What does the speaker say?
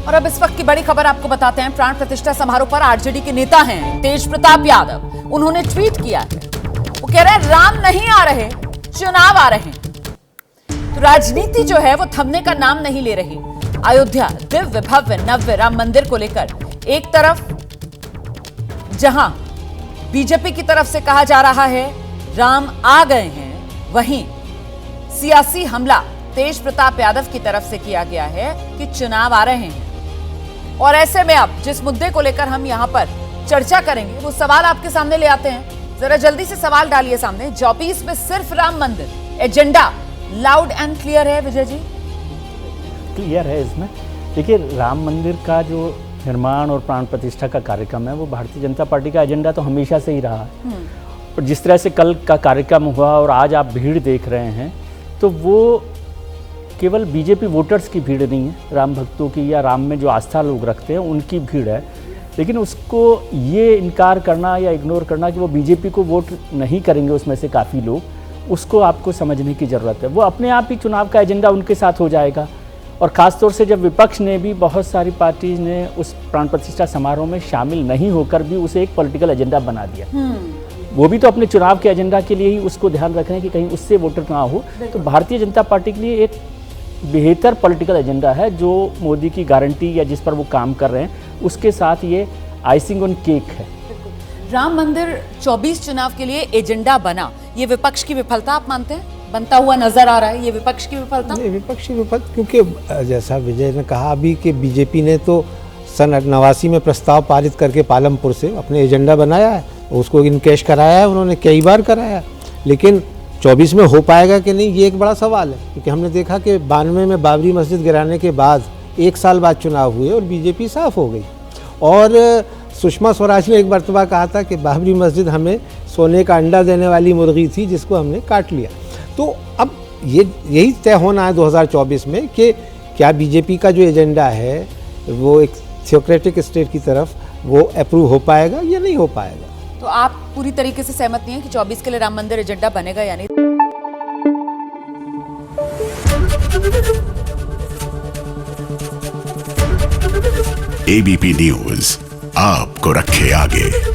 और अब इस वक्त की बड़ी खबर आपको बताते हैं। प्राण प्रतिष्ठा समारोह पर आरजेडी के नेता हैं तेज प्रताप यादव। उन्होंने ट्वीट किया है, वो कह रहे हैं राम नहीं आ रहे, चुनाव आ रहे हैं। तो राजनीति जो है वो थमने का नाम नहीं ले रही। अयोध्या दिव्य भव्य नव्य राम मंदिर को लेकर एक तरफ जहां बीजेपी की तरफ से कहा जा रहा है राम आ गए हैं, वहीं सियासी हमला तेज प्रताप यादव की तरफ से किया गया है कि चुनाव आ रहे हैं। और ऐसे में अब जिस मुद्दे को लेकर हम यहां पर चर्चा करेंगे वो सवाल आपके सामने ले आते हैं। जरा जल्दी से सवाल डालिए सामने। 24 में सिर्फ राम मंदिर, एजेंडा लाउड एंड क्लियर है विजय जी? क्लियर है इसमें। देखिए, राम मंदिर का जो निर्माण और प्राण प्रतिष्ठा का कार्यक्रम है वो भारतीय जनता पार्टी का एजेंडा तो हमेशा से ही रहा है। और जिस तरह से कल का कार्यक्रम हुआ और आज आप भीड़ देख रहे हैं, तो वो केवल बीजेपी वोटर्स की भीड़ नहीं है, राम भक्तों की या राम में जो आस्था लोग रखते हैं उनकी भीड़ है। लेकिन उसको ये इनकार करना या इग्नोर करना कि वो बीजेपी को वोट नहीं करेंगे उसमें से काफ़ी लोग, उसको आपको समझने की ज़रूरत है। वो अपने आप ही चुनाव का एजेंडा उनके साथ हो जाएगा। और ख़ासतौर से जब विपक्ष ने भी, बहुत सारी पार्टीज ने उस प्राण प्रतिष्ठा समारोह में शामिल नहीं होकर भी उसे एक पॉलिटिकल एजेंडा बना दिया। वो भी तो अपने चुनाव के एजेंडा के लिए ही उसको ध्यान रख रहे हैं कि कहीं उससे वोटर ना हो। तो भारतीय जनता पार्टी के लिए एक बेहतर पॉलिटिकल एजेंडा है जो मोदी की गारंटी या जिस पर वो काम कर रहे हैं उसके साथ ये आइसिंग ऑन केक है। राम मंदिर 24 चुनाव के लिए एजेंडा बना, ये विपक्ष की विफलता आप मानते हैं? बनता हुआ नजर आ रहा है ये विपक्ष की विफलता? विपक्ष की विफलता, क्योंकि जैसा विजय ने कहा अभी कि बीजेपी ने तो सन 89 में प्रस्ताव पारित करके पालमपुर से अपने एजेंडा बनाया है, उसको इनकेश कराया है, उन्होंने कई बार कराया। लेकिन 24 में हो पाएगा कि नहीं, ये एक बड़ा सवाल है। क्योंकि हमने देखा कि 92 में बाबरी मस्जिद गिराने के बाद 1 साल बाद चुनाव हुए और बीजेपी साफ हो गई। और सुषमा स्वराज ने एक मरतबा कहा था कि बाबरी मस्जिद हमें सोने का अंडा देने वाली मुर्गी थी जिसको हमने काट लिया। तो अब यही तय होना है 2024 में कि क्या बीजेपी का जो एजेंडा है वो एक थियोक्रेटिक स्टेट की तरफ वो अप्रूव हो पाएगा या नहीं हो पाएगा। तो आप पूरी तरीके से सहमत नहीं है कि 24 के लिए राम मंदिर एजेंडा बनेगा या नहीं? एबीपी न्यूज आपको रखे आगे।